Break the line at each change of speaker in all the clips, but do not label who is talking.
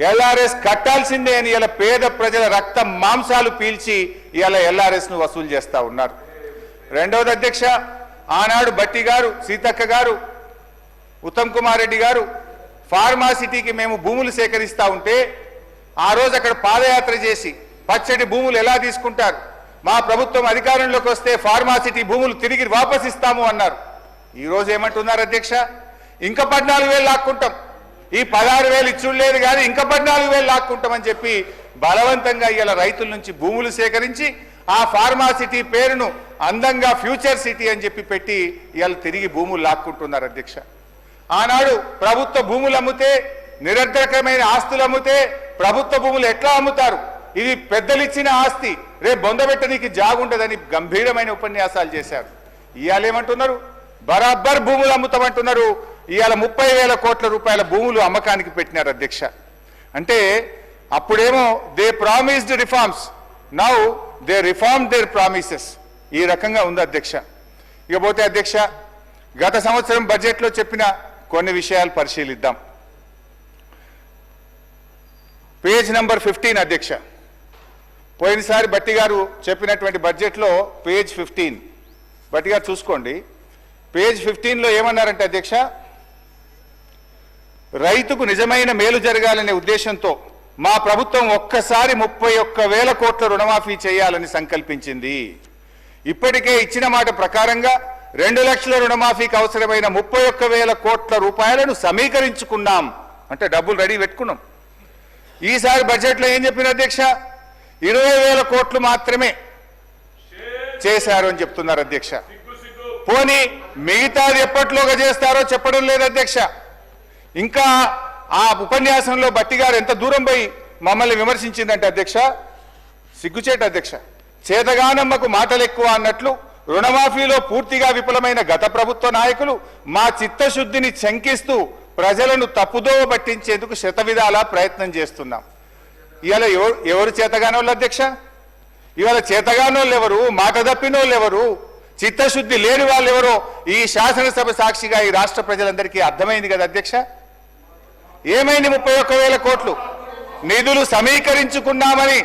LRS కట్టాల్సిందే అని ఇలా పేద ప్రజల రక్త మాంసాలు పీల్చి ఇలా ఎల్ఆర్ఎస్ ను వసూలు చేస్తా ఉన్నారు. రెండవది అధ్యక్ష, ఆనాడు బట్టి గారు, సీతక్క గారు, ఉత్తమ్ కుమార్ రెడ్డి గారు ఫార్మాసిటీకి మేము భూములు సేకరిస్తా ఉంటే ఆ రోజు అక్కడ పాదయాత్ర చేసి పచ్చటి భూములు ఎలా తీసుకుంటారు, మా ప్రభుత్వం అధికారంలోకి వస్తే ఫార్మాసిటీ భూములు తిరిగి వాపస్ ఇస్తాము అన్నారు. ఈ రోజు ఏమంటున్నారు అధ్యక్ష, ఇంకా 14,000 లాక్కుంటాం, ఈ 16,000 ఇచ్చుడు లేదు కానీ ఇంకా 14,000 లాక్కుంటామని చెప్పి బలవంతంగా ఇలా రైతుల నుంచి భూములు సేకరించి ఆ ఫార్మాసిటీ పేరును అందంగా ఫ్యూచర్ సిటీ అని చెప్పి పెట్టి ఇలా తిరిగి భూములు లాక్కుంటున్నారు అధ్యక్ష. ఆనాడు ప్రభుత్వ భూములు అమ్మితే, నిరర్ధకమైన ఆస్తులు అమ్మితే ప్రభుత్వ భూములు ఎట్లా అమ్ముతారు, ఇది పెద్దలు ఇచ్చిన ఆస్తి, రేపు బొందబెట్టడానికి జాగుండదని గంభీరమైన ఉపన్యాసాలు చేశారు. ఇవాళ ఏమంటున్నారు, బరాబర్ భూములు అమ్ముతామంటున్నారు. ఇవాళ 30,000 కోట్ల రూపాయల భూములు అమ్మకానికి పెట్టినారు అధ్యక్ష. అంటే అప్పుడేమో they promised reforms, now they reform there promises. ఈ రకంగా ఉంది అధ్యక్ష. ఇకపోతే అధ్యక్ష, గత సంవత్సరం బడ్జెట్లో చెప్పిన కొన్ని విషయాలు పరిశీలిద్దాం. పేజ్ నంబర్ 15 అధ్యక్ష. పోయినసారి బట్టి గారు చెప్పినటువంటి బడ్జెట్లో పేజ్ 15 బట్టి గారు చూసుకోండి. పేజ్ 15లో ఏమన్నారంటే అధ్యక్ష, రైతుకు నిజమైన మేలు జరగాలనే ఉద్దేశంతో మా ప్రభుత్వం ఒక్కసారి 31,000 కోట్ల రుణమాఫీ చేయాలని సంకల్పించింది. ఇప్పటికే ఇచ్చిన మాట ప్రకారంగా 2 లక్షల రుణమాఫీకి అవసరమైన 31,000 కోట్ల రూపాయలను సమీకరించుకున్నాం. అంటే డబ్బులు రెడీ పెట్టుకున్నాం. ఈసారి బడ్జెట్లో ఏం చెప్పిన అధ్యక్ష, 20,000 కోట్లు మాత్రమే చేశారు అని చెప్తున్నారు అధ్యక్ష. పోనీ మిగతాది ఎప్పట్లోగా చేస్తారో చెప్పడం లేదు అధ్యక్ష. ఇంకా ఆ ఉపన్యాసంలో బట్టి గారు ఎంత దూరం పోయి మమ్మల్ని విమర్శించిందంటే అధ్యక్ష, సిగ్గుచేట అధ్యక్ష. చేతగానమ్మకు మాటలు ఎక్కువ అన్నట్లు రుణమాఫీలో పూర్తిగా విఫలమైన గత ప్రభుత్వ నాయకులు మా చిత్తశుద్ధిని శంకిస్తూ ప్రజలను తప్పుదోవ పట్టించేందుకు శతవిధాలా ప్రయత్నం చేస్తున్నాం. ఇవాళ ఎవరు చేతగానోళ్ళు అధ్యక్ష? ఇవాళ చేతగానోళ్ళు ఎవరు, మాట తప్పినోళ్ళు ఎవరు, చిత్తశుద్ధి లేని వాళ్ళు ఎవరో ఈ శాసనసభ సాక్షిగా ఈ రాష్ట్ర ప్రజలందరికీ అర్థమైంది కదా అధ్యక్ష. ఏమైంది 31,000 కోట్లు నిధులు సమీకరించుకున్నామని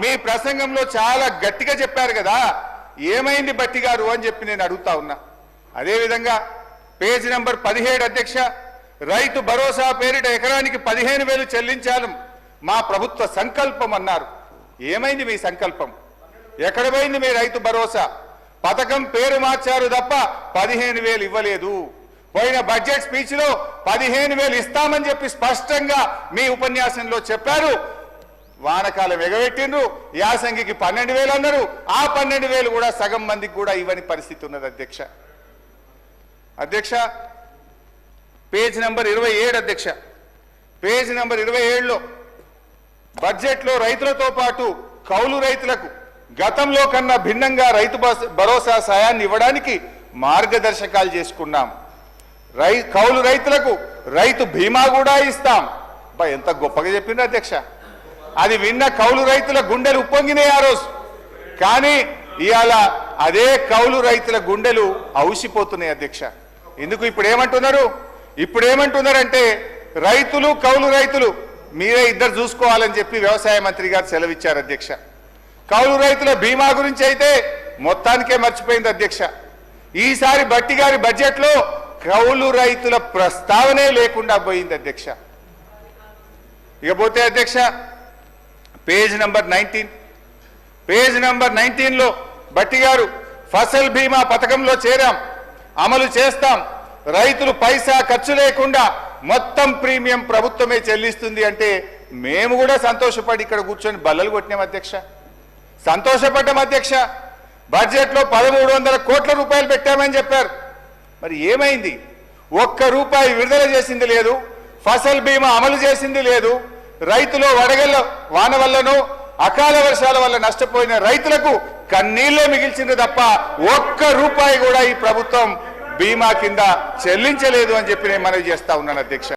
మీ ప్రసంగంలో చాలా గట్టిగా చెప్పారు కదా, ఏమైంది బట్టి గారు అని చెప్పి నేను అడుగుతా ఉన్నా. అదేవిధంగా పేజ్ నంబర్ 17 అధ్యక్ష, రైతు భరోసా పేరిట ఎకరానికి 15,000 చెల్లించాలని మా ప్రభుత్వ సంకల్పం అన్నారు. ఏమైంది మీ సంకల్పం? ఎక్కడ పోయింది మీ రైతు భరోసా? పథకం పేరు మార్చారు తప్ప 15,000 ఇవ్వలేదు. పోయిన బడ్జెట్ స్పీచ్ లో 15,000 ఇస్తామని చెప్పి స్పష్టంగా మీ ఉపన్యాసంలో చెప్పారు. వానకాలం ఎగబెట్టిండ్రు, యాసంగికి 12,000 అన్నారు. ఆ 12,000 కూడా సగం మందికి కూడా ఇవ్వని పరిస్థితి ఉన్నది అధ్యక్ష. అధ్యక్ష పేజ్ నంబర్ 27 అధ్యక్ష. పేజ్ నంబర్ 27లో బడ్జెట్లో రైతులతో పాటు కౌలు రైతులకు గతంలో కన్నా భిన్నంగా రైతు భరోసా సాయాన్ని ఇవ్వడానికి మార్గదర్శకాలు చేసుకున్నాం. కౌలు రైతులకు రైతు బీమా కూడా ఇస్తాం. ఎంత గొప్పగా చెప్పిండ్రు అధ్యక్ష. అది విన్న కౌలు రైతుల గుండెలు ఉప్పొంగినాయి ఆ రోజు. కానీ ఇవాళ అదే కౌలు రైతుల గుండెలు ఔసిపోతున్నాయి అధ్యక్ష. ఎందుకు ఇప్పుడేమంటున్నారంటే రైతులు కౌలు రైతులు మీరే ఇద్దరు చూసుకోవాలని చెప్పి వ్యవసాయ మంత్రి గారు సెలవిచ్చారు అధ్యక్ష. కౌలు రైతుల బీమా గురించి అయితే మొత్తానికే మర్చిపోయింది అధ్యక్ష. ఈసారి బట్టి గారి బడ్జెట్లో కౌలు రైతుల ప్రస్తావనే లేకుండా పోయింది అధ్యక్ష. ఇకపోతే అధ్యక్ష పేజ్ నంబర్ 19లో బట్టి గారు ఫసల్ బీమా పథకంలో చేరాం, అమలు చేస్తాం, రైతులు పైసా ఖర్చు లేకుండా మొత్తం ప్రీమియం ప్రభుత్వమే చెల్లిస్తుంది అంటే మేము కూడా సంతోషపడి ఇక్కడ కూర్చొని బల్లలు కొట్టినాం అధ్యక్ష. సంతోషపడ్డాం అధ్యక్ష. బడ్జెట్లో 1,300 కోట్ల రూపాయలు పెట్టామని చెప్పారు. మరి ఏమైంది? 1 రూపాయి విడుదల చేసింది లేదు, ఫసల్ బీమా అమలు చేసింది లేదు. రైతులు వడగళ్ళ వాన వల్లనో అకాల వర్షాల వల్ల నష్టపోయిన రైతులకు కన్నీళ్లే మిగిల్చింది తప్ప 1 రూపాయి కూడా ఈ ప్రభుత్వం బీమా కింద చెల్లించలేదు అని చెప్పి నేను మనవి చేస్తా ఉన్నాను అధ్యక్ష.